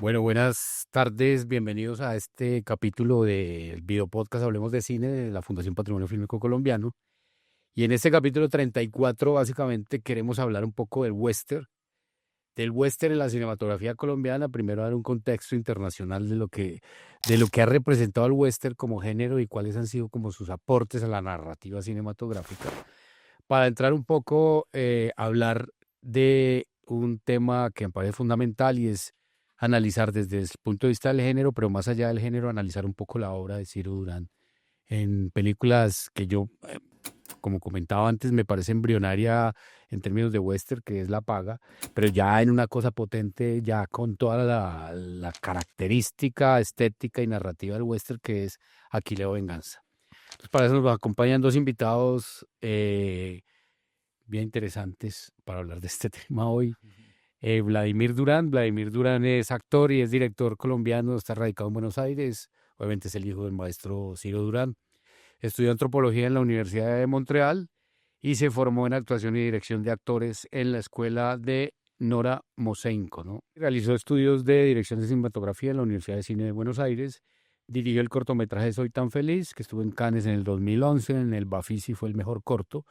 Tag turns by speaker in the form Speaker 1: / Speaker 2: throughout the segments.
Speaker 1: Bueno, buenas tardes, bienvenidos a este capítulo del video podcast Hablemos de Cine de la Fundación Patrimonio Fílmico Colombiano. Y en este capítulo 34 básicamente queremos hablar un poco del western en la cinematografía colombiana. Primero dar un contexto internacional de lo que ha representado el western como género y cuáles han sido como sus aportes a la narrativa cinematográfica. Para entrar un poco, hablar de un tema que me parece fundamental y es analizar desde el punto de vista del género, pero más allá del género, analizar un poco la obra de Ciro Durán en películas que yo, como comentaba antes, me parece embrionaria en términos de western, que es La Paga, pero ya en una cosa potente, ya con toda la característica estética y narrativa del western, que es Aquí Leo Venganza. Entonces, para eso nos acompañan dos invitados bien interesantes para hablar de este tema hoy. Vladimir Durán. Vladimir Durán es actor y es director colombiano, está radicado en Buenos Aires. Obviamente es el hijo del maestro Ciro Durán. Estudió antropología en la Universidad de Montreal y se formó en actuación y dirección de actores en la escuela de Nora Mosenko, ¿no? Realizó estudios de dirección de cinematografía en la Universidad de Cine de Buenos Aires. Dirigió el cortometraje Soy tan feliz, que estuvo en Cannes en el 2011, en el Bafisi fue el mejor corto,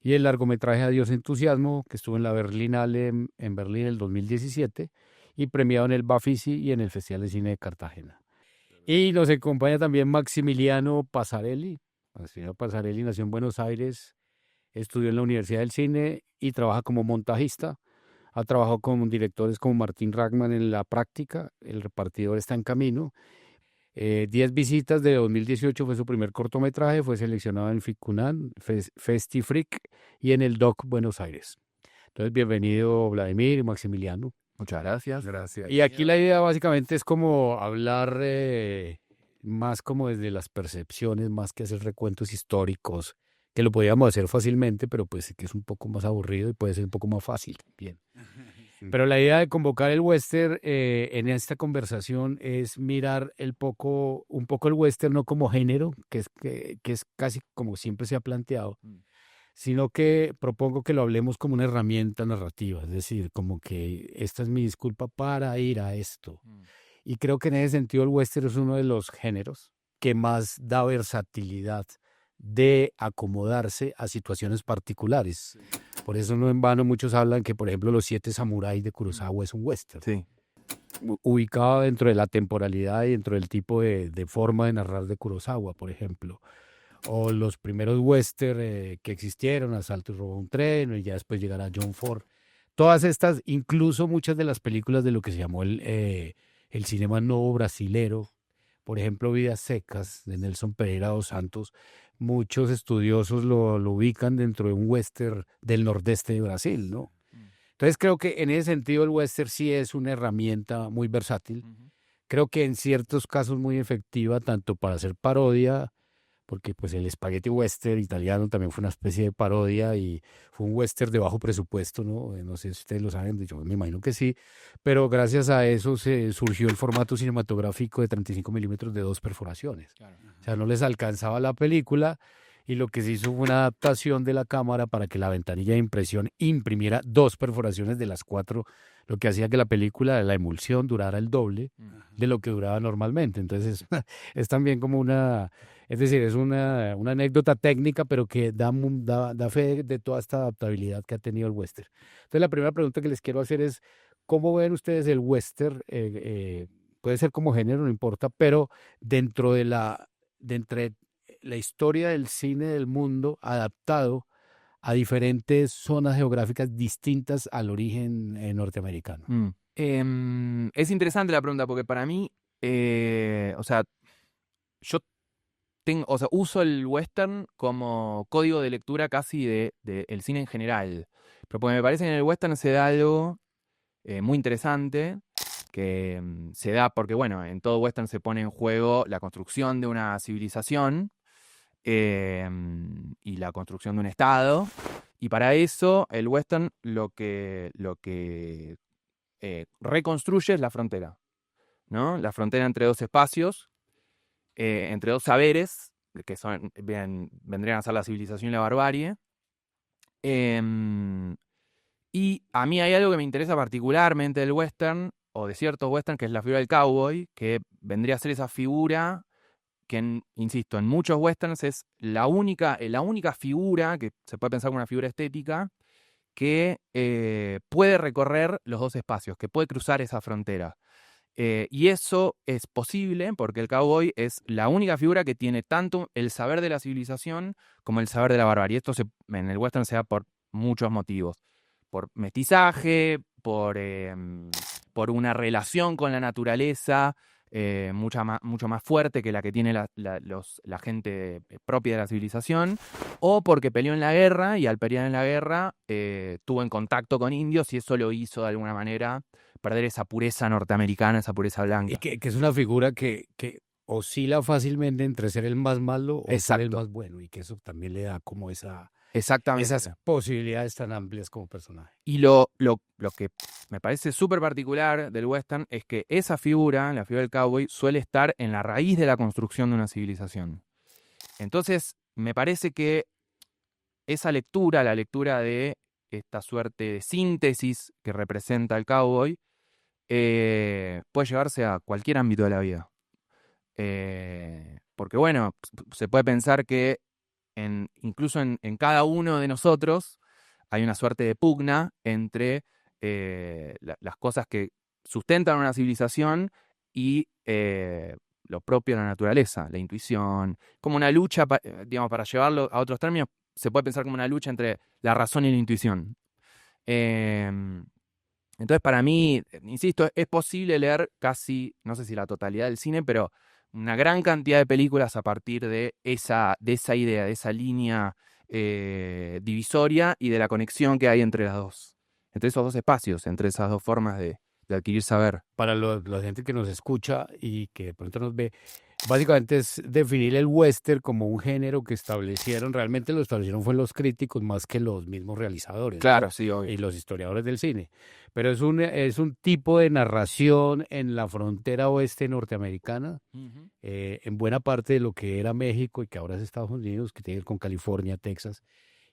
Speaker 1: y el largometraje Adiós Entusiasmo, que estuvo en la Berlinale en Berlín en el 2017 y premiado en el Bafisi y en el Festival de Cine de Cartagena. Y nos acompaña también Maximiliano Pasarelli. Maximiliano Pasarelli nació en Buenos Aires, estudió en la Universidad del Cine y trabaja como montajista. Ha trabajado con directores como Martín Ragman en La Práctica, El repartidor está en camino. 10 visitas de 2018 fue su primer cortometraje, fue seleccionado en Ficunam, Festifreak y en el DOC Buenos Aires. Entonces, bienvenido Vladimir y Maximiliano.
Speaker 2: Muchas gracias.
Speaker 3: Gracias.
Speaker 1: Y aquí la idea básicamente es como hablar más como desde las percepciones, más que hacer recuentos históricos, que lo podíamos hacer fácilmente, pero pues que es un poco más aburrido y puede ser un poco más fácil también. Pero la idea de convocar el western en esta conversación es mirar un poco el western no como género, que es casi como siempre se ha planteado, sino que propongo que lo hablemos como una herramienta narrativa, es decir, como que esta es mi disculpa para ir a esto. Y creo que en ese sentido el western es uno de los géneros que más da versatilidad de acomodarse a situaciones particulares. Por eso no en vano muchos hablan que, por ejemplo, Los Siete Samuráis de Kurosawa es un western,
Speaker 2: Sí.
Speaker 1: ubicado dentro de la temporalidad y dentro del tipo de forma de narrar de Kurosawa, por ejemplo. O los primeros western que existieron, Asalto y Robo a un tren, y ya después llegará John Ford. Todas estas, incluso muchas de las películas de lo que se llamó el cinema nuevo brasilero, por ejemplo, Vidas Secas de Nelson Pereira dos Santos, muchos estudiosos lo ubican dentro de un western del nordeste de Brasil, ¿no? Entonces creo que en ese sentido el western sí es una herramienta muy versátil. Creo que en ciertos casos muy efectiva, tanto para hacer parodia, porque pues el spaghetti western italiano también fue una especie de parodia y fue un western de bajo presupuesto, ¿no? No sé si ustedes lo saben, yo me imagino que sí, pero gracias a eso se surgió el formato cinematográfico de 35 milímetros de dos perforaciones.
Speaker 2: Claro.
Speaker 1: O sea, no les alcanzaba la película y lo que se hizo fue una adaptación de la cámara para que la ventanilla de impresión imprimiera dos perforaciones de las cuatro, lo que hacía que la película, la emulsión, durara el doble de lo que duraba normalmente. Entonces es también como es decir, es una anécdota técnica, pero que da fe de toda esta adaptabilidad que ha tenido el western. Entonces la primera pregunta que les quiero hacer es, ¿cómo ven ustedes el western? Puede ser como género, no importa, pero dentro de entre la historia del cine del mundo adaptado a diferentes zonas geográficas distintas al origen norteamericano.
Speaker 2: Es interesante la pregunta porque para mí, o sea, yo uso el western como código de lectura casi de el cine en general. Pero porque me parece que en el western se da algo muy interesante que se da porque, bueno, en todo western se pone en juego la construcción de una civilización y la construcción de un estado. Y para eso el western lo que reconstruye es la frontera, ¿no? La frontera entre dos espacios, entre dos saberes, que vendrían a ser la civilización y la barbarie. Y a mí hay algo que me interesa particularmente del western, o de ciertos western, que es la figura del cowboy, que vendría a ser esa figura que, insisto, en muchos westerns es la única figura, que se puede pensar como una figura estética, que puede recorrer los dos espacios, que puede cruzar esa frontera. Y eso es posible porque el cowboy es la única figura que tiene tanto el saber de la civilización como el saber de la barbarie. Esto en el western se da por muchos motivos. Por mestizaje, por una relación con la naturaleza mucho más fuerte que la que tiene la gente propia de la civilización, o porque peleó en la guerra y al pelear en la guerra tuvo en contacto con indios y eso lo hizo de alguna manera perder esa pureza norteamericana, esa pureza blanca.
Speaker 1: Y que es una figura que oscila fácilmente entre ser el más malo o ser el más bueno, y que eso también le da como esas posibilidades tan amplias como personaje.
Speaker 2: Y lo que me parece súper particular del western es que esa figura, la figura del cowboy, suele estar en la raíz de la construcción de una civilización. Entonces, me parece que esa lectura, la lectura de esta suerte de síntesis que representa el cowboy, puede llevarse a cualquier ámbito de la vida. Porque bueno, se puede pensar que incluso en cada uno de nosotros hay una suerte de pugna entre las cosas que sustentan una civilización y lo propio de la naturaleza, la intuición, como una lucha, digamos, para llevarlo a otros términos, se puede pensar como una lucha entre la razón y la intuición. Entonces, para mí, insisto, es posible leer casi, no sé si la totalidad del cine, pero una gran cantidad de películas a partir de esa idea, de esa línea divisoria y de la conexión que hay entre entre esos dos espacios, entre esas dos formas de adquirir saber.
Speaker 1: Para la gente que nos escucha y que de pronto nos ve, básicamente es definir el western como un género que realmente lo establecieron fue los críticos más que los mismos realizadores.
Speaker 2: Claro,
Speaker 1: ¿no?
Speaker 2: sí, obvio.
Speaker 1: Y los historiadores del cine. Pero es un tipo de narración en la frontera oeste norteamericana, en buena parte de lo que era México y que ahora es Estados Unidos, que tiene que ver con California, Texas,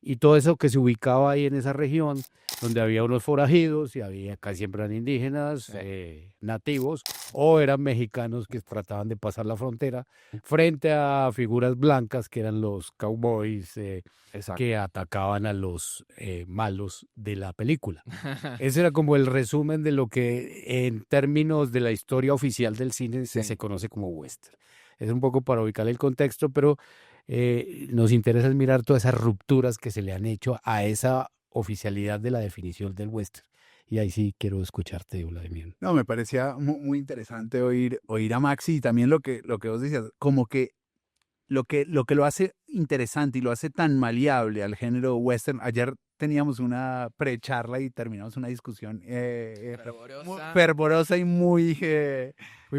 Speaker 1: y todo eso que se ubicaba ahí en esa región, donde había unos forajidos y había casi siempre eran indígenas, nativos, o eran mexicanos que trataban de pasar la frontera, frente a figuras blancas que eran los cowboys que atacaban a los malos de la película. Ese era como el resumen de lo que en términos de la historia oficial del cine se conoce como western. Es un poco para ubicar el contexto, pero nos interesa mirar todas esas rupturas que se le han hecho a esa oficialidad de la definición del western. Y ahí sí quiero escucharte, Vladimir.
Speaker 3: No, me parecía muy interesante oír a Maxi, y también lo que vos decías, como que lo que lo hace interesante y lo hace tan maleable al género western. Ayer teníamos una pre-charla y terminamos una discusión fervorosa y muy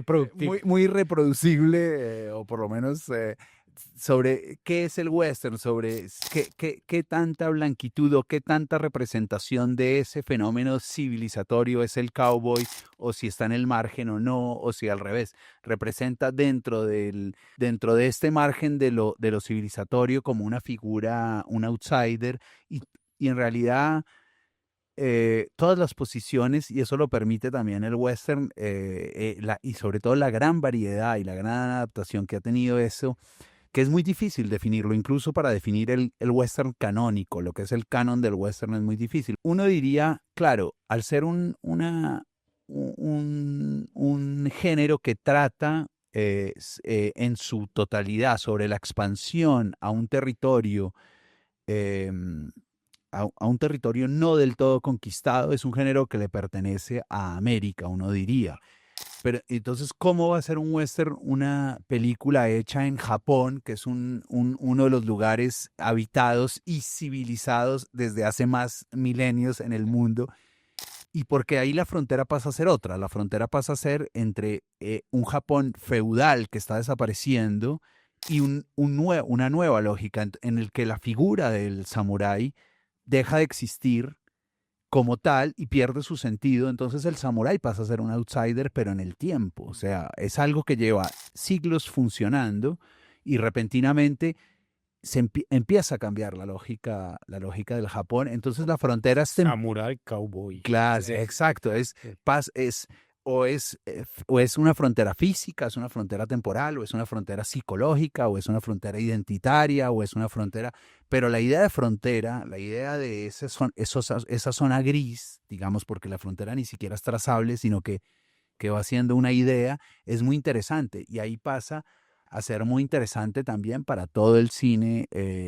Speaker 1: productiva,
Speaker 3: muy reproducible, o por lo menos sobre qué es el western, sobre qué tanta blanquitud o qué tanta representación de ese fenómeno civilizatorio es el cowboy, o si está en el margen o no, o si al revés, representa dentro de este margen de lo civilizatorio como una figura, un outsider, y en realidad todas las posiciones, y eso lo permite también el western, y sobre todo la gran variedad y la gran adaptación que ha tenido eso, que es muy difícil definirlo, incluso para definir el western canónico, lo que es el canon del western es muy difícil. Uno diría, claro, al ser un género que trata en su totalidad sobre la expansión a un territorio, a un territorio no del todo conquistado, es un género que le pertenece a América, uno diría. Pero entonces, ¿cómo va a ser un western una película hecha en Japón, que es uno de los lugares habitados y civilizados desde hace más milenios en el mundo? Y porque ahí la frontera pasa a ser otra. La frontera pasa a ser entre un Japón feudal que está desapareciendo y una nueva lógica en el que la figura del samurái deja de existir como tal y pierde su sentido. Entonces el samurái pasa a ser un outsider, pero en el tiempo. O sea, es algo que lleva siglos funcionando y repentinamente empieza a cambiar la lógica del Japón. Entonces la frontera es
Speaker 1: samurái, cowboy.
Speaker 3: claro, exacto, es o es una frontera física, es una frontera temporal, o es una frontera psicológica, o es una frontera identitaria, o es una frontera... Pero la idea de frontera, la idea de esa zona gris, digamos, porque la frontera ni siquiera es trazable, sino que va siendo una idea, es muy interesante. Y ahí pasa a ser muy interesante también para todo el cine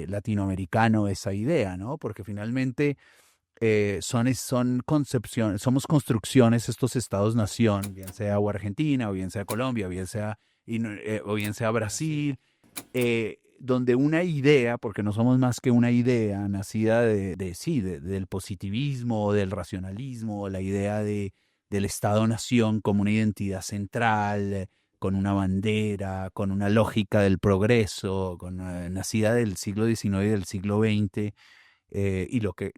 Speaker 3: latinoamericano esa idea, ¿no? Porque finalmente... son concepciones, somos construcciones, estos estados-nación, bien sea o Argentina, o bien sea Colombia, o bien sea Brasil, donde una idea, porque no somos más que una idea nacida del positivismo, o del racionalismo, o la idea del Estado-nación como una identidad central, con una bandera, con una lógica del progreso, nacida del siglo XIX y del siglo XX. Y lo que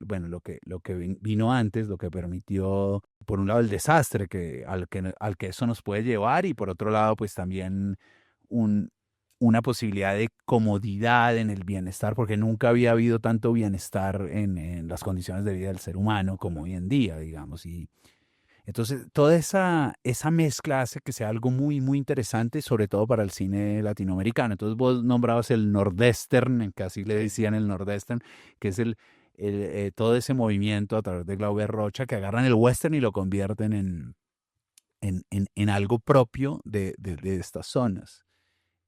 Speaker 3: vino antes, lo que permitió, por un lado, el desastre al que eso nos puede llevar, y por otro lado, pues también una posibilidad de comodidad en el bienestar, porque nunca había habido tanto bienestar en las condiciones de vida del ser humano como hoy en día, digamos. Y entonces, toda esa mezcla hace que sea algo muy, muy interesante, sobre todo para el cine latinoamericano. Entonces, vos nombrabas el Nordestern, que así le decían el Nordestern, que es todo ese movimiento a través de Glauber Rocha, que agarran el western y lo convierten en algo propio de estas zonas.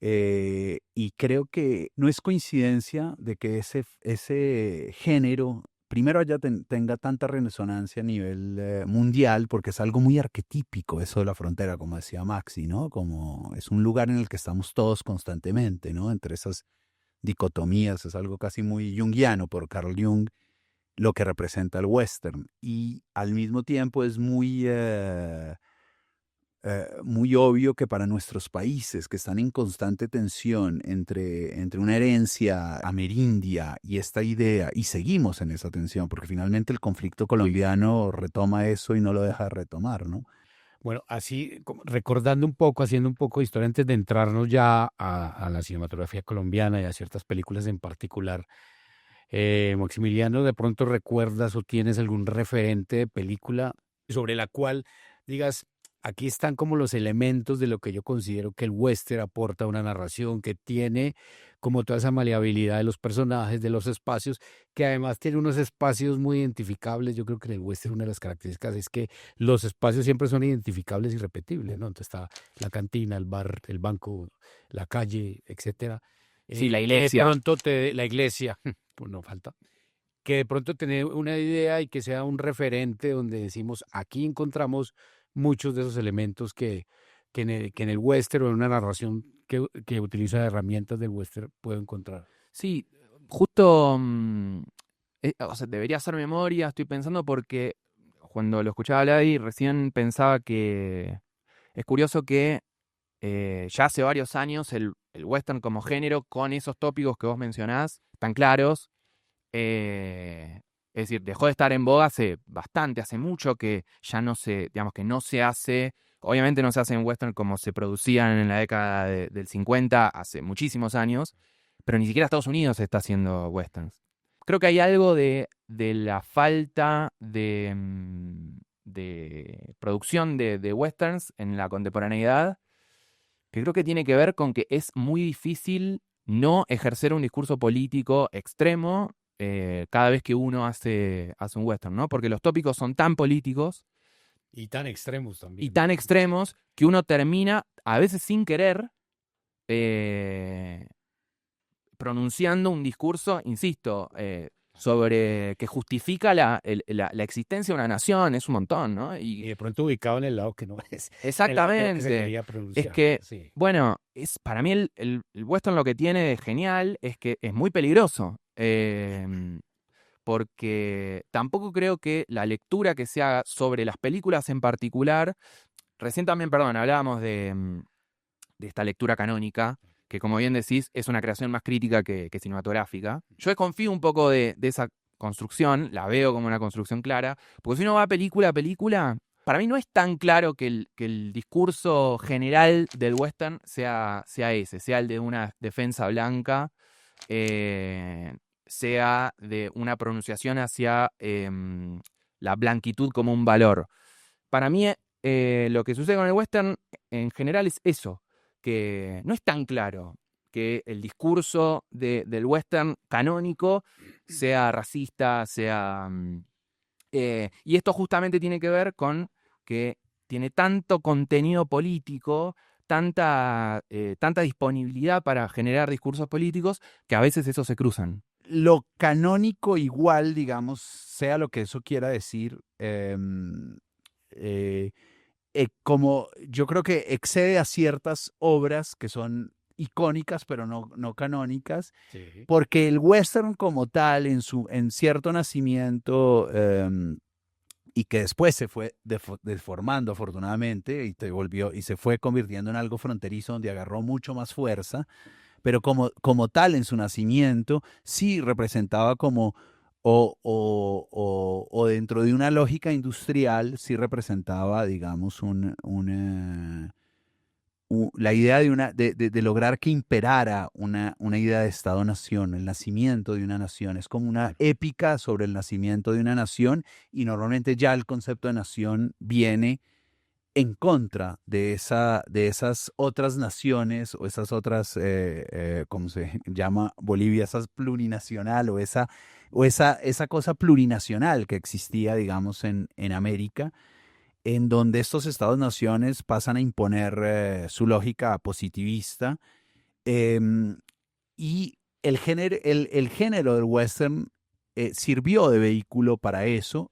Speaker 3: Y creo que no es coincidencia de que ese género primero tenga tanta resonancia a nivel mundial, porque es algo muy arquetípico eso de la frontera, como decía Maxi, ¿no? Como es un lugar en el que estamos todos constantemente, ¿no? Entre esas dicotomías, es algo casi muy junguiano por Carl Jung, lo que representa el western. Y al mismo tiempo es muy obvio que para nuestros países que están en constante tensión entre una herencia amerindia y esta idea, y seguimos en esa tensión, porque finalmente el conflicto colombiano retoma eso y no lo deja de retomar, ¿no?
Speaker 1: Bueno, así recordando un poco, haciendo un poco de historia antes de entrarnos ya a la cinematografía colombiana y a ciertas películas en particular, Maximiliano, ¿de pronto recuerdas o tienes algún referente de película sobre la cual digas, aquí están como los elementos de lo que yo considero que el western aporta a una narración, que tiene como toda esa maleabilidad de los personajes, de los espacios, que además tiene unos espacios muy identificables? Yo creo que en el western una de las características es que los espacios siempre son identificables y repetibles, ¿no? Entonces está la cantina, el bar, el banco, la calle, etcétera.
Speaker 2: Sí, la
Speaker 1: De
Speaker 2: iglesia.
Speaker 1: pronto la iglesia, pues no falta, que de pronto tener una idea y que sea un referente donde decimos, aquí encontramos muchos de esos elementos que en el western o en una narración que utiliza herramientas del western puedo encontrar.
Speaker 2: Sí, justo, o sea, debería hacer memoria, estoy pensando porque cuando lo escuchaba hablar ahí, recién pensaba que es curioso que ya hace varios años el western como género, con esos tópicos que vos mencionás, tan claros, es decir, dejó de estar en boga hace bastante, hace mucho que ya no se, digamos que no se hace, obviamente no se hace en western como se producían en la década del 50, hace muchísimos años, pero ni siquiera Estados Unidos está haciendo westerns. Creo que hay algo de la falta de producción de westerns en la contemporaneidad, que creo que tiene que ver con que es muy difícil no ejercer un discurso político extremo cada vez que uno hace un western, ¿no? Porque los tópicos son tan políticos
Speaker 1: Y tan extremos también.
Speaker 2: y tan extremos que uno termina, a veces sin querer, pronunciando un discurso, insisto, sobre que justifica la existencia de una nación, es un montón, ¿no?
Speaker 1: Y de pronto ubicado en el lado que no es.
Speaker 2: Exactamente.
Speaker 1: Que se quería pronunciar.
Speaker 2: Es que,
Speaker 1: sí.
Speaker 2: bueno, para mí el western lo que tiene de genial es que es muy peligroso. Porque tampoco creo que la lectura que se haga sobre las películas en particular, recién también, perdón, hablábamos de esta lectura canónica, que como bien decís, es una creación más crítica que cinematográfica. Yo desconfío un poco de esa construcción, la veo como una construcción clara, porque si uno va película a película, para mí no es tan claro que el discurso general del western sea ese, sea el de una defensa blanca, sea de una pronunciación hacia la blanquitud como un valor. Para mí lo que sucede con el western en general es eso, que no es tan claro que el discurso del western canónico sea racista, sea... y esto justamente tiene que ver con que tiene tanto contenido político, tanta disponibilidad para generar discursos políticos, que a veces esos se cruzan.
Speaker 3: Lo canónico igual, digamos, sea lo que eso quiera decir, como yo creo que excede a ciertas obras que son icónicas pero no canónicas,
Speaker 1: Sí.
Speaker 3: porque el western como tal, en cierto nacimiento, y que después se fue deformando afortunadamente y se fue convirtiendo en algo fronterizo donde agarró mucho más fuerza, pero como tal en su nacimiento sí representaba como, o dentro de una lógica industrial, sí representaba, digamos, la idea de lograr que imperara una idea de Estado-nación, el nacimiento de una nación. Es como una épica sobre el nacimiento de una nación, y normalmente ya el concepto de nación viene en contra de esas otras naciones o esas otras, ¿cómo se llama Bolivia? Esa plurinacional esa cosa plurinacional que existía, digamos, en América, en donde estos estados-naciones pasan a imponer su lógica positivista, em, y el género del western sirvió de vehículo para eso,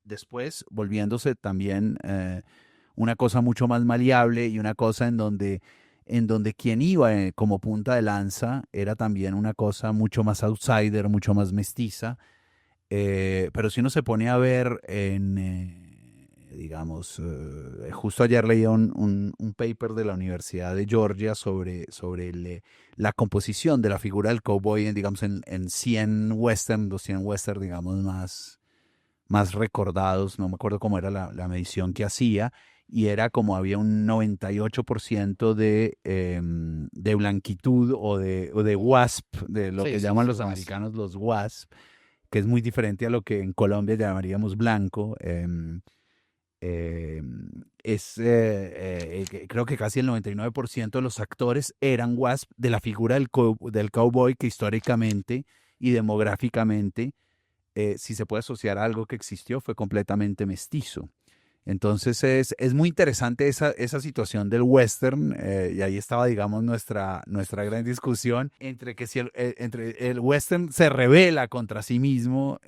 Speaker 3: después volviéndose también una cosa mucho más maleable y una cosa en donde quien iba como punta de lanza era también una cosa mucho más outsider, mucho más mestiza. Pero si uno se pone a ver digamos, justo ayer leía un paper de la Universidad de Georgia sobre la composición de la figura del cowboy digamos, en 100 western, 200 western, digamos, más recordados. No me acuerdo cómo era la medición que hacía, y era como había un 98% de blanquitud o de WASP, de lo
Speaker 1: Sí,
Speaker 3: que
Speaker 1: sí,
Speaker 3: llaman
Speaker 1: sí,
Speaker 3: los
Speaker 1: WASP.
Speaker 3: americanos los WASP, que es muy diferente a lo que en Colombia llamaríamos blanco. Creo que casi el 99% de los actores eran WASP, de la figura del cowboy, que históricamente y demográficamente, si se puede asociar a algo que existió, fue completamente mestizo. Entonces es muy interesante esa situación del western, y ahí estaba, digamos, nuestra gran discusión entre que si entre el western se revela contra sí mismo,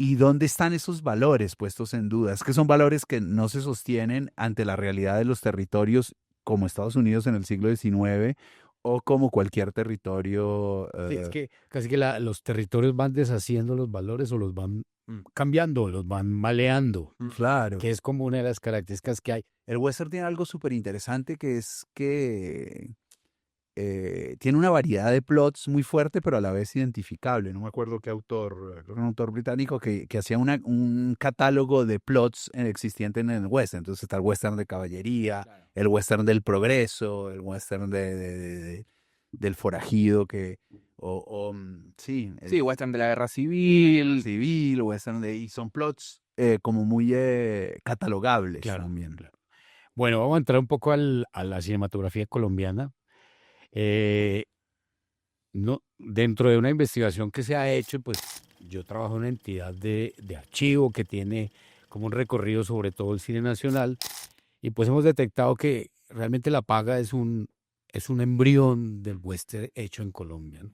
Speaker 3: y dónde están esos valores puestos en duda. Es que son valores que no se sostienen ante la realidad de los territorios como Estados Unidos en el siglo XIX o como cualquier territorio.
Speaker 1: Sí, es que casi que los territorios van deshaciendo los valores o los van cambiando, los van maleando,
Speaker 3: Claro.
Speaker 1: que es como una de las características que hay.
Speaker 3: El western tiene algo súper interesante, que es que tiene una variedad de plots muy fuerte, pero a la vez identificable. No me acuerdo qué autor, creo que un autor británico que hacía un catálogo de plots existentes en el western. Entonces está el western de caballería,
Speaker 2: Claro.
Speaker 3: el western del progreso, el western del forajido, sí,
Speaker 2: Sí, western de la guerra civil.
Speaker 3: civil, western y son plots como muy catalogables
Speaker 1: Claro,
Speaker 3: también.
Speaker 1: claro. Bueno, vamos a entrar un poco a la cinematografía colombiana. Eh, no, dentro de una investigación que se ha hecho, pues yo trabajo en una entidad de archivo que tiene como un recorrido sobre todo el cine nacional, y pues hemos detectado que realmente La Paga es un embrión del western hecho en Colombia, ¿no?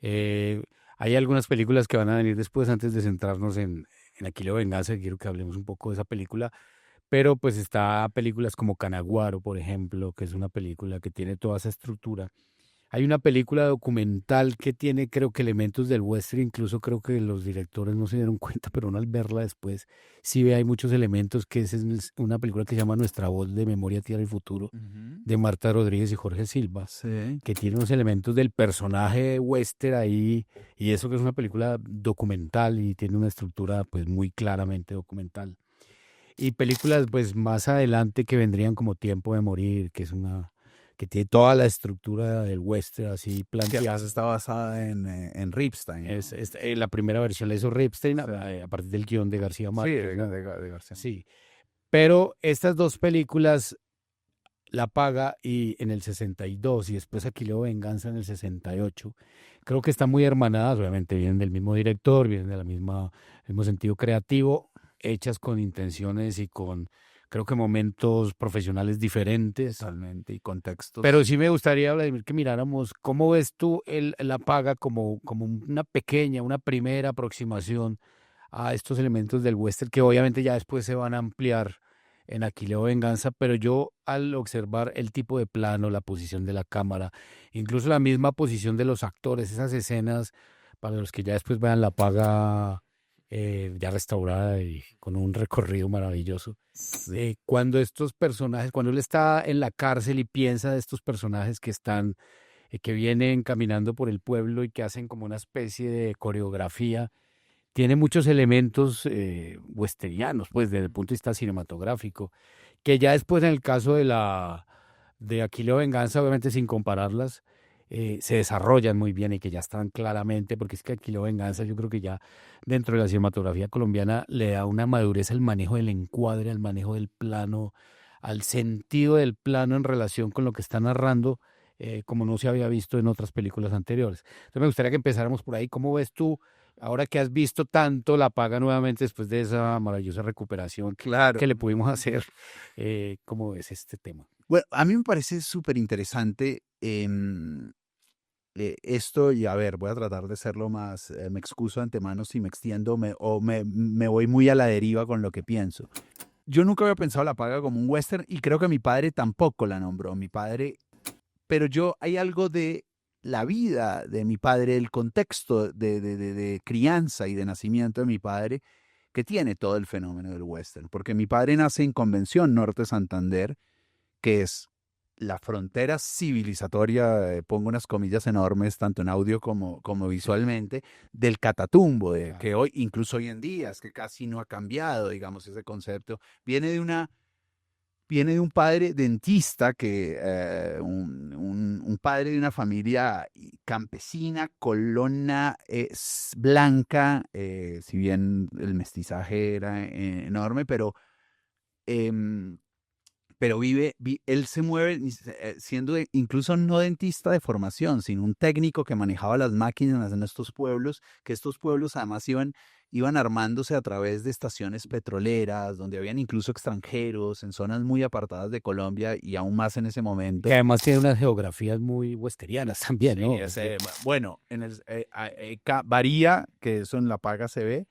Speaker 1: Eh, Hay algunas películas que van a venir después, antes de centrarnos en Aquilo Venganza, que quiero que hablemos un poco de esa película, pero pues está películas como Canaguaro, por ejemplo, que es una película que tiene toda esa estructura. Hay una película documental que tiene, creo que, elementos del western, incluso creo que los directores no se dieron cuenta, pero uno al verla después sí ve hay muchos elementos, que es una película que se llama Nuestra Voz, de Memoria, Tierra y Futuro, de Marta Rodríguez y Jorge Silva,
Speaker 3: Sí.
Speaker 1: que tiene unos elementos del personaje western ahí, y eso que es una película documental y tiene una estructura pues muy claramente documental. Y películas pues más adelante que vendrían como Tiempo de Morir, que es una que tiene toda la estructura del western así
Speaker 3: Que
Speaker 1: planteada.
Speaker 3: además está basada en Ripstein, ¿no?
Speaker 1: La primera versión la hizo Ripstein
Speaker 3: Sí.
Speaker 1: a partir del guión de García
Speaker 3: Sí,
Speaker 1: Márquez.
Speaker 3: de García.
Speaker 1: Sí, pero estas dos películas, La Paga y en el 62 y después Aquileo Venganza en el 68, creo que están muy hermanadas, obviamente vienen del mismo director, vienen del mismo sentido creativo, hechas con intenciones y con, creo que momentos profesionales diferentes.
Speaker 3: Totalmente, y contextos.
Speaker 1: Pero sí me gustaría, Vladimir, que miráramos cómo ves tú La Paga como una primera aproximación a estos elementos del western que obviamente ya después se van a ampliar en Aquileo Venganza, pero yo al observar el tipo de plano, la posición de la cámara, incluso la misma posición de los actores, esas escenas, para los que ya después vean La Paga ya restaurada y con un recorrido maravilloso, cuando estos personajes, cuando él está en la cárcel y piensa de estos personajes que están, que vienen caminando por el pueblo y que hacen como una especie de coreografía, tiene muchos elementos westerianos, pues desde el punto de vista cinematográfico, que ya después en el caso de Aquileo Venganza, obviamente sin compararlas, se desarrollan muy bien y que ya están claramente, porque es que Aquileo Venganza yo creo que ya dentro de la cinematografía colombiana le da una madurez al manejo del encuadre, al manejo del plano, al sentido del plano en relación con lo que está narrando, como no se había visto en otras películas anteriores. Entonces me gustaría que empezáramos por ahí. ¿Cómo ves tú? Ahora que has visto tanto La Paga nuevamente después de esa maravillosa recuperación
Speaker 3: Claro.
Speaker 1: que le pudimos hacer, ¿cómo ves este tema?
Speaker 3: Bueno, a mí me parece súper interesante esto, y a ver, voy a tratar de serlo más, me excuso de antemano si me extiendo me voy muy a la deriva con lo que pienso. Yo nunca había pensado La Paga como un western y creo que mi padre tampoco la nombró. Mi padre, pero hay algo de la vida de mi padre, el contexto de crianza y de nacimiento de mi padre, que tiene todo el fenómeno del western. Porque mi padre nace en Convención Norte Santander, que es la frontera civilizatoria, pongo unas comillas enormes, tanto en audio como visualmente, del Catatumbo, que hoy, incluso hoy en día, es que casi no ha cambiado, digamos, ese concepto. Viene de un padre dentista, un padre de una familia campesina, colona, blanca, si bien el mestizaje era enorme, pero él se mueve siendo incluso no dentista de formación, sino un técnico que manejaba las máquinas en estos pueblos, que estos pueblos además iban armándose a través de estaciones petroleras, donde habían incluso extranjeros, en zonas muy apartadas de Colombia y aún más en ese momento.
Speaker 1: Que además tiene unas geografías muy westerianas también, ¿no?
Speaker 3: Bueno, varía, que eso en La Paga se ve.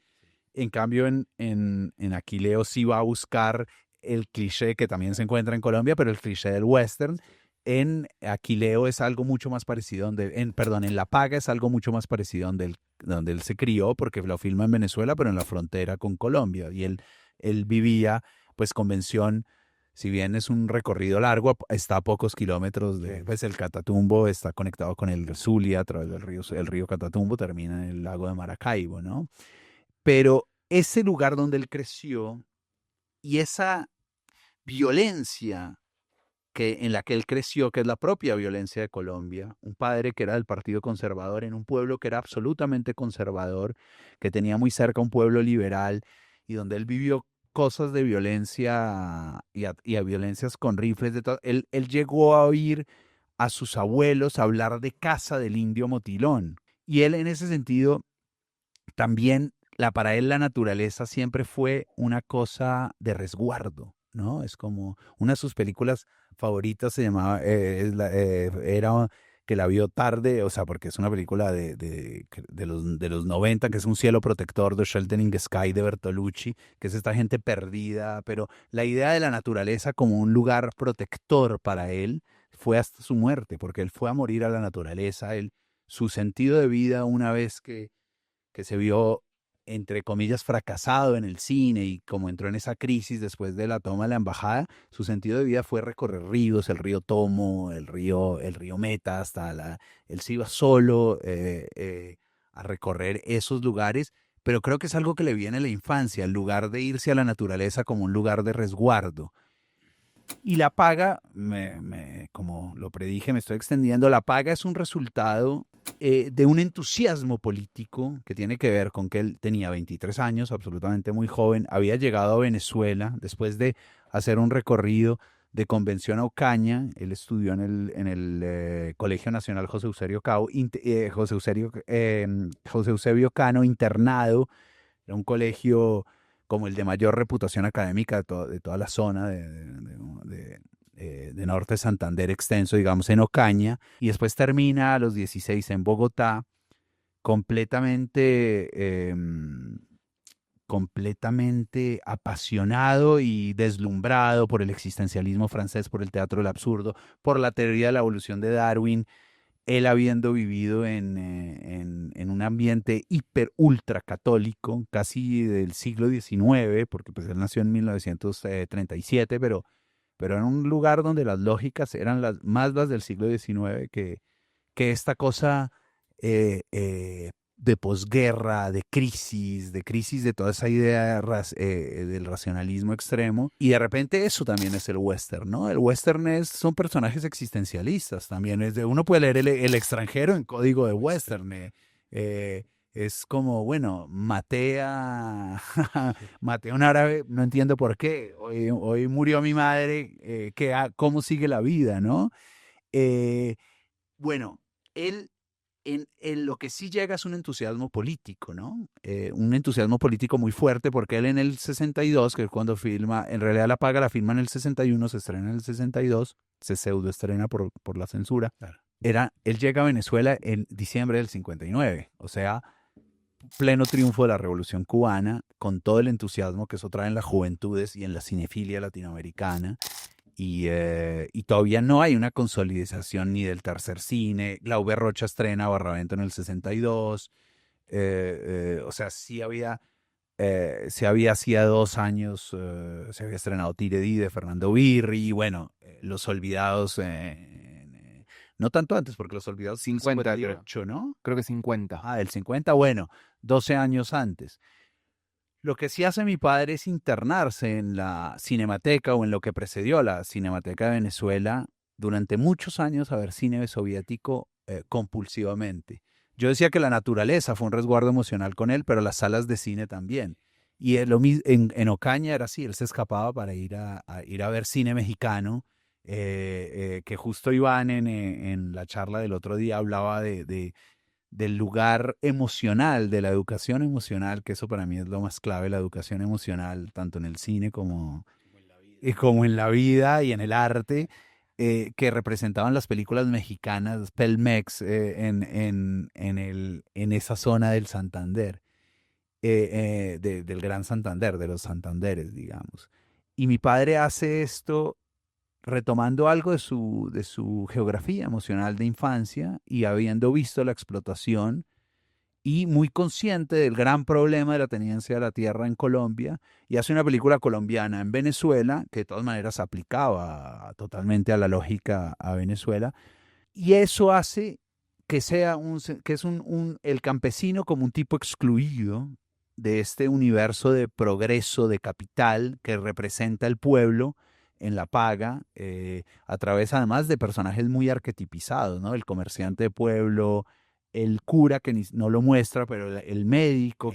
Speaker 3: En cambio, en Aquileo sí va a buscar el cliché que también se encuentra en Colombia, pero el cliché del western. En Aquileo es algo mucho más parecido, en La Paga es algo mucho más parecido donde él se crió, porque lo filma en Venezuela, pero en la frontera con Colombia. Y él vivía, pues, Convención, si bien es un recorrido largo, está a pocos kilómetros pues el Catatumbo está conectado con el Zulia a través del río Catatumbo, termina en el lago de Maracaibo, ¿no? Pero ese lugar donde él creció y esa violencia en la que él creció, que es la propia violencia de Colombia, un padre que era del Partido Conservador en un pueblo que era absolutamente conservador, que tenía muy cerca un pueblo liberal y donde él vivió cosas de violencia y a violencias con rifles, él llegó a oír a sus abuelos hablar de caza del indio motilón. Y él en ese sentido también para él la naturaleza siempre fue una cosa de resguardo, ¿no? Es como una de sus películas favoritas se llamaba, era que la vio tarde, o sea, porque es una película de los 90, que es Un cielo protector, The Sheltering Sky de Bertolucci, que es esta gente perdida, pero la idea de la naturaleza como un lugar protector para él fue hasta su muerte, porque él fue a morir a la naturaleza, su sentido de vida una vez que se vio, entre comillas, fracasado en el cine y como entró en esa crisis después de la toma de la embajada, su sentido de vida fue recorrer ríos, el río Tomo, el río Meta, él se iba solo a recorrer esos lugares, pero creo que es algo que le viene a la infancia, el lugar de irse a la naturaleza como un lugar de resguardo. Y La Paga, como lo predije, me estoy extendiendo, La Paga es un resultado de un entusiasmo político que tiene que ver con que él tenía 23 años, absolutamente muy joven, había llegado a Venezuela después de hacer un recorrido de convención a Ocaña. Él estudió en el Colegio Nacional José Eusebio Cano, internado. Era un colegio como el de mayor reputación académica de toda la zona de Norte Santander extenso, digamos, en Ocaña, y después termina a los 16 en Bogotá, completamente apasionado y deslumbrado por el existencialismo francés, por el teatro del absurdo, por la teoría de la evolución de Darwin, él habiendo vivido en un ambiente hiper ultra católico, casi del siglo XIX, porque pues él nació en 1937, pero en un lugar donde las lógicas eran más las del siglo XIX que esta cosa de posguerra, de crisis de toda esa idea del racionalismo extremo. Y de repente eso también es el western, ¿no? El western son personajes existencialistas también. Uno puede leer el extranjero en código de western. Es como, bueno, maté a un árabe, no entiendo por qué. Hoy murió mi madre, ¿cómo sigue la vida, no? Bueno, él en lo que sí llega es un entusiasmo político, ¿no? Un entusiasmo político muy fuerte, porque él en el 62, que es cuando filma, en realidad La Paga la filma en el 61, se estrena en el 62, se pseudoestrena por la censura. Claro. Él llega a Venezuela en diciembre del 59, o sea, pleno triunfo de la Revolución Cubana, con todo el entusiasmo que eso trae en las juventudes y en la cinefilia latinoamericana. Y todavía no hay una consolidación ni del tercer cine. Glauber Rocha estrena Barravento en el 62. O sea, sí había hacía 2 años, se había estrenado Tiredí de Fernando Birri. Y bueno, Los Olvidados, no tanto antes, porque Los Olvidados
Speaker 2: 50,
Speaker 3: 58, ¿no?
Speaker 2: Creo que 50.
Speaker 3: Ah, del 50, bueno, 12 años antes. Lo que sí hace mi padre es internarse en la Cinemateca o en lo que precedió a la Cinemateca de Venezuela durante muchos años a ver cine soviético compulsivamente. Yo decía que la naturaleza fue un resguardo emocional con él, pero las salas de cine también. Y en Ocaña era así, él se escapaba para ir a ver cine mexicano, que justo Iván en la charla del otro día hablaba del lugar emocional, de la educación emocional, que eso para mí es lo más clave, la educación emocional, tanto en el cine como en la vida y en el arte, que representaban las películas mexicanas, Pelmex, en esa zona del Santander, del Gran Santander, de los Santanderes, digamos. Y mi padre hace esto retomando algo de su geografía emocional de infancia y habiendo visto la explotación y muy consciente del gran problema de la tenencia de la tierra en Colombia, y hace una película colombiana en Venezuela que de todas maneras aplicaba totalmente a la lógica a Venezuela, y eso hace que sea el campesino como un tipo excluido de este universo de progreso, de capital que representa el pueblo en La Paga, a través además de personajes muy arquetipizados, ¿no? El comerciante de pueblo, el cura que no lo muestra, pero el médico,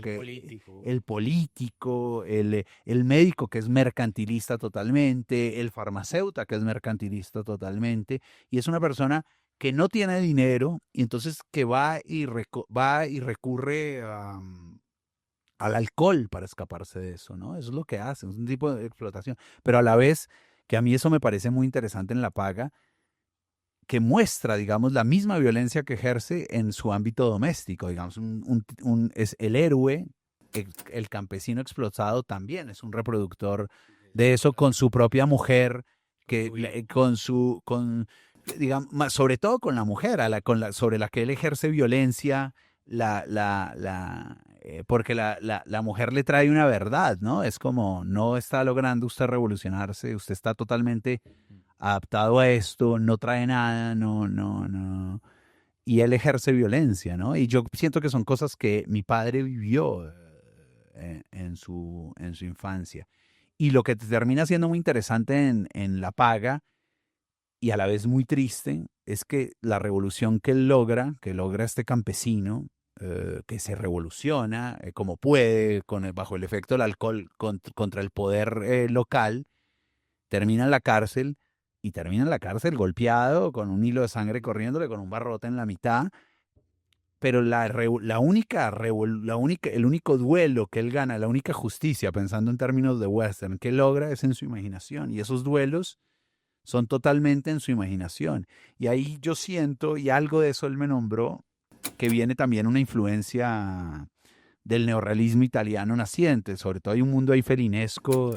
Speaker 3: el político, el médico que es mercantilista totalmente, el farmacéutico que es mercantilista totalmente, y es una persona que no tiene dinero y entonces que va y recurre al alcohol para escaparse de eso, ¿no? Eso es lo que hace, es un tipo de explotación, pero a la vez que a mí eso me parece muy interesante en La Paga, que muestra, digamos, la misma violencia que ejerce en su ámbito doméstico, digamos, es el héroe, el campesino explotado también es un reproductor de eso con su propia mujer, digamos, sobre todo con la mujer, sobre la que él ejerce violencia, porque la mujer le trae una verdad, ¿no? Es como, no está logrando usted revolucionarse, usted está totalmente adaptado a esto, no trae nada, no. Y él ejerce violencia, ¿no? Y yo siento que son cosas que mi padre vivió en su infancia. Y lo que termina siendo muy interesante en La Paga, y a la vez muy triste, es que la revolución que logra este campesino, que se revoluciona como puede, bajo el efecto del alcohol, contra el poder local, termina en la cárcel, y termina en la cárcel golpeado, con un hilo de sangre corriéndole, con un barrote en la mitad. Pero el único duelo que él gana, la única justicia, pensando en términos de western, que logra es en su imaginación. Y esos duelos son totalmente en su imaginación. Y ahí yo siento, y algo de eso él me nombró, que viene también una influencia del neorrealismo italiano naciente. Sobre todo hay un mundo ahí felinesco,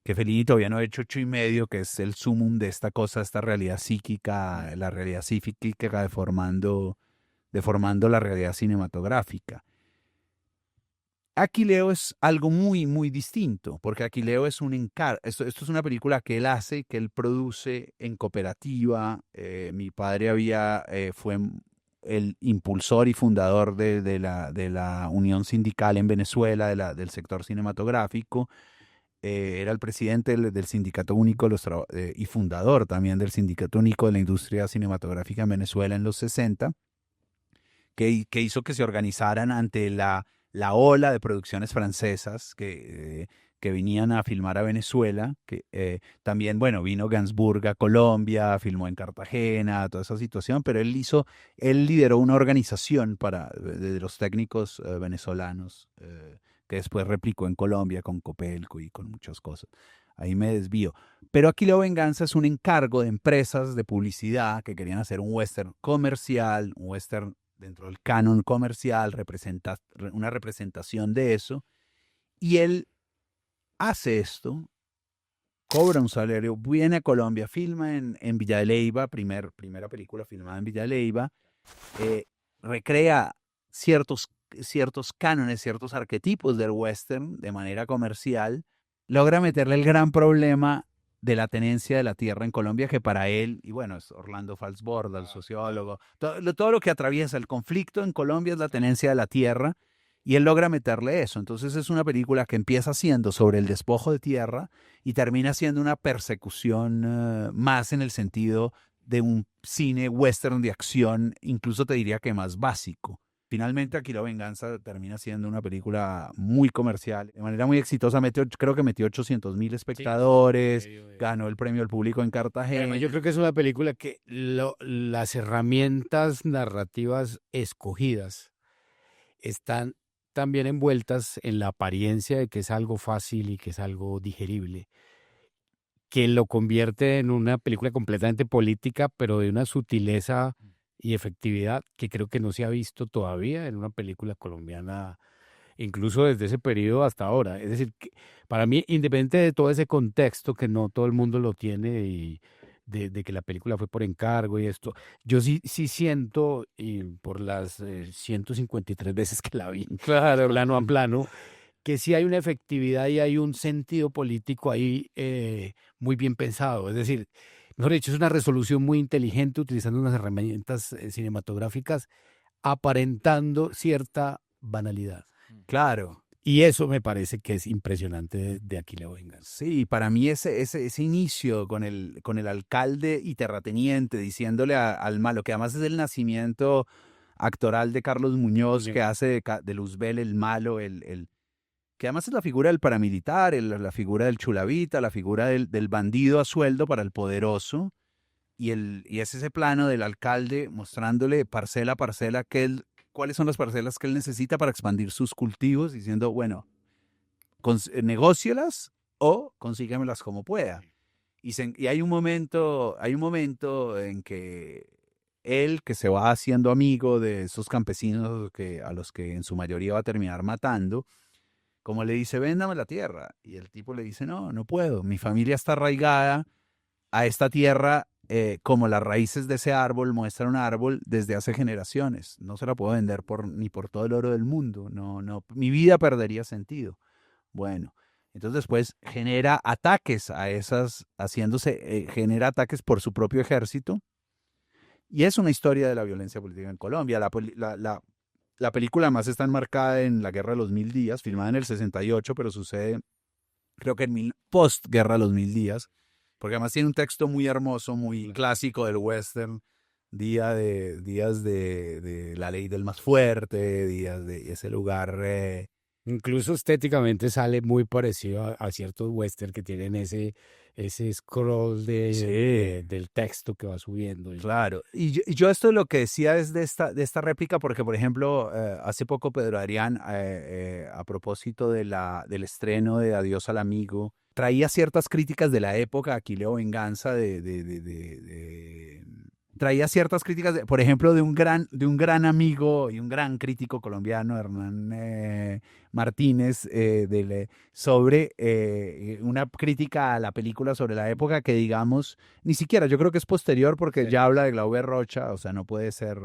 Speaker 3: que Fellini todavía no ha hecho 8 y medio, que es el sumum de esta cosa, esta realidad psíquica, la realidad psíquica deformando la realidad cinematográfica. Aquileo es algo muy, muy distinto, porque Aquileo es un encargo. Esto es una película que él hace, que él produce en cooperativa. Mi padre fue el impulsor y fundador de la Unión Sindical en Venezuela, del sector cinematográfico. Era el presidente del Sindicato Único y fundador también del Sindicato Único de la Industria Cinematográfica en Venezuela en los 60, que hizo que se organizaran ante la ola de producciones francesas que venían a filmar a Venezuela, también, bueno, vino Gainsbourg a Colombia, filmó en Cartagena, toda esa situación, pero él lideró una organización de los técnicos venezolanos, que después replicó en Colombia con Copelco y con muchas cosas. Ahí me desvío. Pero Aquileo Venganza es un encargo de empresas de publicidad que querían hacer un western comercial, un western dentro del canon comercial, una representación de eso, y él hace esto, cobra un salario, viene a Colombia, filma en Villa de Leyva, primera película filmada en Villa de Leyva, recrea ciertos cánones, ciertos arquetipos del western de manera comercial, logra meterle el gran problema de la tenencia de la tierra en Colombia, que para él, y bueno, es Orlando Falsborda, el sociólogo, todo lo que atraviesa el conflicto en Colombia es la tenencia de la tierra, y él logra meterle eso. Entonces es una película que empieza siendo sobre el despojo de tierra y termina siendo una persecución más en el sentido de un cine western de acción, incluso te diría que más básico. Finalmente, Aquileo Venganza termina siendo una película muy comercial, de manera muy exitosa. Creo que metió 800,000 espectadores, ganó el premio al público en Cartagena.
Speaker 1: Además, yo creo que es una película que las herramientas narrativas escogidas están también envueltas en la apariencia de que es algo fácil y que es algo digerible, que lo convierte en una película completamente política, pero de una sutileza y efectividad que creo que no se ha visto todavía en una película colombiana, incluso desde ese periodo hasta ahora. Es decir, que para mí, independiente de todo ese contexto que no todo el mundo lo tiene y de que la película fue por encargo y esto, yo sí siento, y por las 153 veces que la vi,
Speaker 2: Claro.
Speaker 1: plano a plano, que sí hay una efectividad y hay un sentido político ahí muy bien pensado. Es decir, mejor dicho, es una resolución muy inteligente utilizando unas herramientas cinematográficas aparentando cierta banalidad.
Speaker 3: Claro.
Speaker 1: Y eso me parece que es impresionante de Aquileo Venganza.
Speaker 3: Sí, para mí ese inicio con el alcalde y terrateniente diciéndole al malo, que además es el nacimiento actoral de Carlos Muñoz, que hace de Luzbel el malo, que además es la figura del paramilitar, la figura del chulavita, la figura del bandido a sueldo para el poderoso, y es ese plano del alcalde mostrándole parcela a parcela cuáles son las parcelas que él necesita para expandir sus cultivos, diciendo, bueno, negócielas o consígamelas como pueda. Y hay un momento en que él, que se va haciendo amigo de esos campesinos a los que en su mayoría va a terminar matando, como le dice, véndame la tierra. Y el tipo le dice, no puedo. Mi familia está arraigada a esta tierra como las raíces de ese árbol muestran un árbol desde hace generaciones. No se la puedo vender ni por todo el oro del mundo. No, mi vida perdería sentido. Bueno, entonces después genera ataques genera ataques por su propio ejército. Y es una historia de la violencia política en Colombia. La película además está enmarcada en la Guerra de los 1000 días, filmada en el 68, pero sucede creo que postguerra Los Mil Días, porque además tiene un texto muy hermoso, muy clásico del western, días de la ley del más fuerte, días de ese lugar.
Speaker 1: Incluso estéticamente sale muy parecido a ciertos western que tienen ese scroll del texto que va subiendo.
Speaker 3: Claro, y yo esto lo que decía es de esta réplica, porque por ejemplo, hace poco Pedro Adrián, a propósito del estreno de Adiós al Amigo, traía ciertas críticas de la época, aquí leo Venganza, traía ciertas críticas, por ejemplo, de un gran amigo y un gran crítico colombiano, Hernán Martínez, sobre una crítica a la película sobre la época que, digamos, ni siquiera, yo creo que es posterior porque
Speaker 1: Sí.
Speaker 3: ya habla de Glauber Rocha, o sea, no puede ser...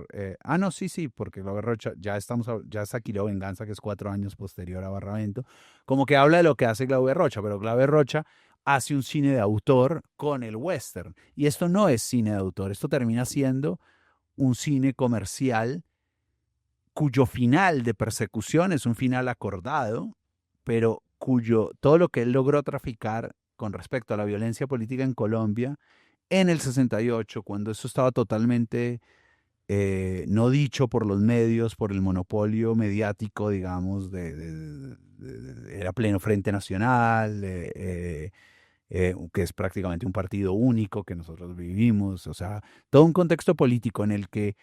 Speaker 3: no, sí, porque Glauber Rocha, ya es Aquí leo Venganza, que es 4 años posterior a Barravento, como que habla de lo que hace Glauber Rocha, pero Glauber Rocha hace un cine de autor con el western. Y esto no es cine de autor, esto termina siendo un cine comercial cuyo final de persecución es un final acordado, pero todo lo que él logró traficar con respecto a la violencia política en Colombia en el 68, cuando eso estaba totalmente no dicho por los medios, por el monopolio mediático, digamos, era pleno Frente Nacional, que es prácticamente un partido único que nosotros vivimos, o sea, todo un contexto político en el que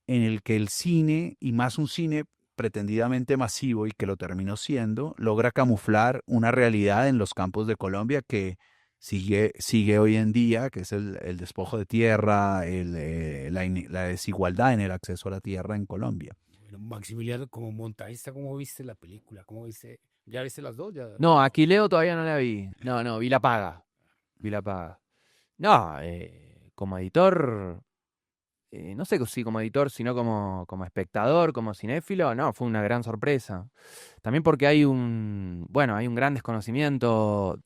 Speaker 3: el cine, y más un cine pretendidamente masivo y que lo terminó siendo, logra camuflar una realidad en los campos de Colombia que sigue hoy en día, que es el despojo de tierra, la desigualdad en el acceso a la tierra en Colombia.
Speaker 1: Bueno, Maximiliano, como montajista, ¿cómo viste la película? ¿Cómo viste? ¿Ya viste las dos? ¿Ya?
Speaker 2: No, Aquileo todavía no la vi. No, vi La Paga. Vi La Paga. No, como editor, no sé si como editor, sino como espectador, como cinéfilo, no, fue una gran sorpresa. También porque hay un gran desconocimiento,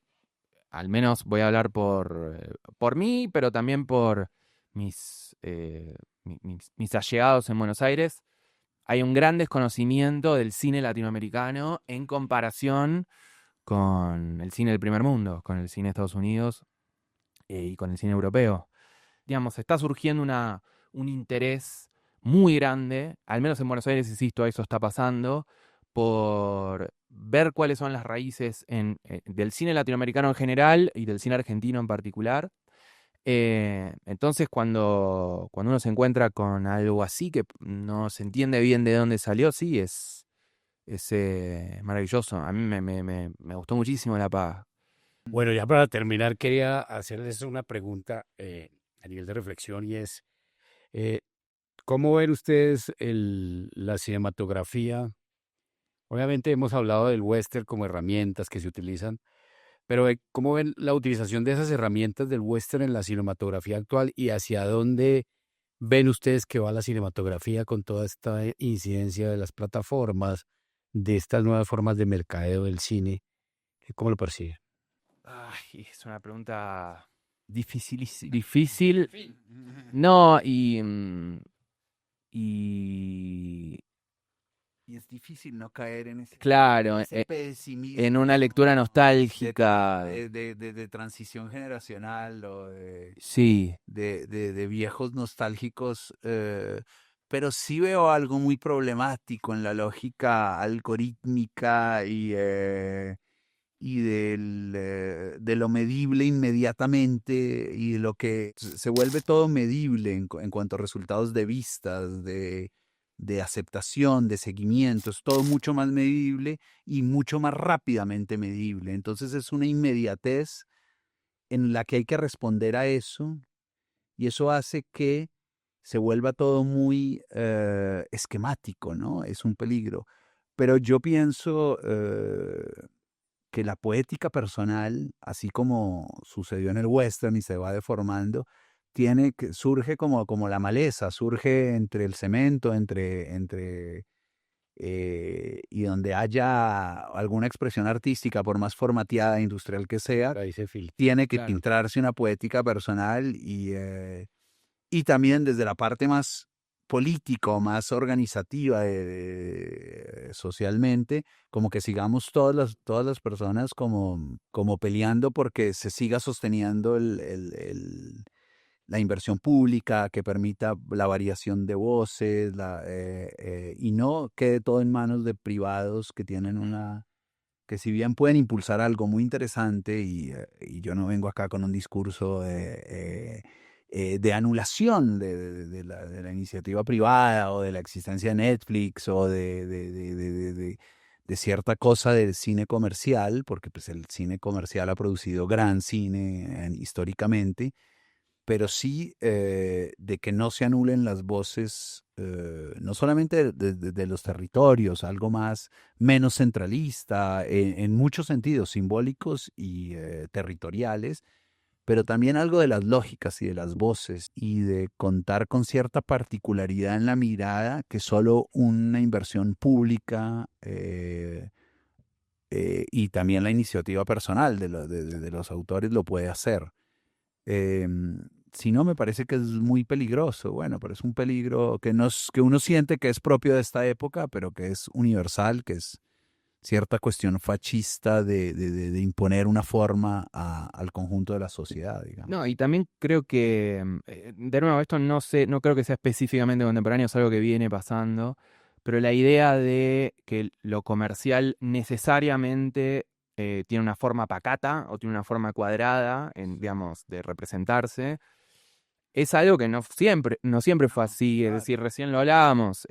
Speaker 2: al menos voy a hablar por mí, pero también por mis allegados en Buenos Aires. Hay un gran desconocimiento del cine latinoamericano en comparación con el cine del primer mundo, con el cine de Estados Unidos y con el cine europeo. Digamos, está surgiendo un interés muy grande, al menos en Buenos Aires, insisto, eso está pasando, por ver cuáles son las raíces del cine latinoamericano en general y del cine argentino en particular. Entonces, cuando uno se encuentra con algo así que no se entiende bien de dónde salió, sí, es maravilloso. A mí me gustó muchísimo La Paga.
Speaker 1: Bueno, ya para terminar, quería hacerles una pregunta a nivel de reflexión y es, eh, ¿cómo ven ustedes la cinematografía? Obviamente hemos hablado del western como herramientas que se utilizan, pero ¿cómo ven la utilización de esas herramientas del western en la cinematografía actual y hacia dónde ven ustedes que va la cinematografía con toda esta incidencia de las plataformas, de estas nuevas formas de mercadeo del cine? ¿Cómo lo perciben?
Speaker 2: Ay, es una pregunta difícil. No,
Speaker 3: Y es difícil no caer en
Speaker 2: claro,
Speaker 3: ese pesimismo,
Speaker 2: en una lectura nostálgica.
Speaker 3: de transición generacional o
Speaker 2: Sí,
Speaker 3: de viejos nostálgicos, pero sí veo algo muy problemático en la lógica algorítmica y de lo medible inmediatamente y de lo que se vuelve todo medible en cuanto a resultados de vistas, de aceptación, de seguimiento, es todo mucho más medible y mucho más rápidamente medible. Entonces es una inmediatez en la que hay que responder a eso y eso hace que se vuelva todo muy esquemático, ¿no? Es un peligro. Pero yo pienso que la poética personal, así como sucedió en el western y se va deformando, surge como la maleza, surge entre el cemento, y donde haya alguna expresión artística, por más formateada, industrial que sea,
Speaker 1: Ahí se filtra.
Speaker 3: tiene que
Speaker 2: Claro.
Speaker 3: filtrarse una poética personal y también desde la parte más política o más organizativa socialmente, como que sigamos todas las personas como peleando porque se siga sosteniendo la inversión pública que permita la variación de voces y no quede todo en manos de privados que tienen que si bien pueden impulsar algo muy interesante y yo no vengo acá con un discurso de anulación de la iniciativa privada o de la existencia de Netflix o de cierta cosa del cine comercial, porque pues el cine comercial ha producido gran cine históricamente, pero sí de que no se anulen las voces, no solamente de los territorios, algo menos centralista, en muchos sentidos simbólicos y territoriales, pero también algo de las lógicas y de las voces y de contar con cierta particularidad en la mirada que solo una inversión pública y también la iniciativa personal de los autores lo puede hacer. Si no, me parece que es muy peligroso. Bueno, pero es un peligro que uno siente que es propio de esta época, pero que es universal, que es cierta cuestión fascista de imponer una forma al conjunto de la sociedad, digamos.
Speaker 2: No, y también creo que, de nuevo, esto no creo que sea específicamente contemporáneo, es algo que viene pasando, pero la idea de que lo comercial necesariamente tiene una forma pacata o tiene una forma cuadrada, digamos, de representarse, es algo que no siempre fue así. Es decir, recién lo hablábamos.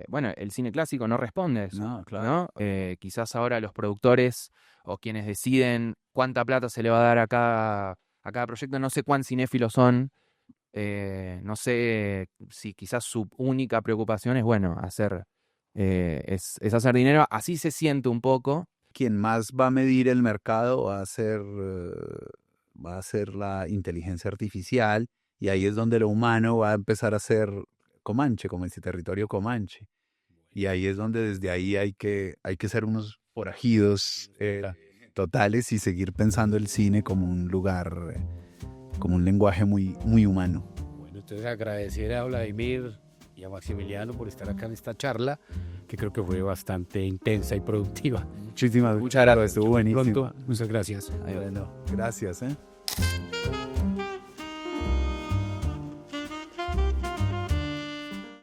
Speaker 2: Bueno, el cine clásico no responde a eso.
Speaker 3: No, claro.
Speaker 2: ¿no? Quizás ahora los productores o quienes deciden cuánta plata se le va a dar a cada proyecto, no sé cuán cinéfilos son. No sé si quizás su única preocupación es, bueno, es hacer dinero. Así se siente un poco.
Speaker 3: Quien más va a medir el mercado va a ser la inteligencia artificial, y ahí es donde lo humano va a empezar a ser Comanche, como ese territorio Comanche. Y ahí es donde desde ahí hay que ser unos forajidos totales y seguir pensando el cine como un lugar, como un lenguaje muy, muy humano.
Speaker 1: Bueno, entonces agradecer a Vladimir y a Maximiliano por estar acá en esta charla, que creo que fue bastante intensa y productiva.
Speaker 3: Muchas gracias, estuvo buenísimo.
Speaker 1: Pronto, muchas gracias.
Speaker 3: Bueno, gracias.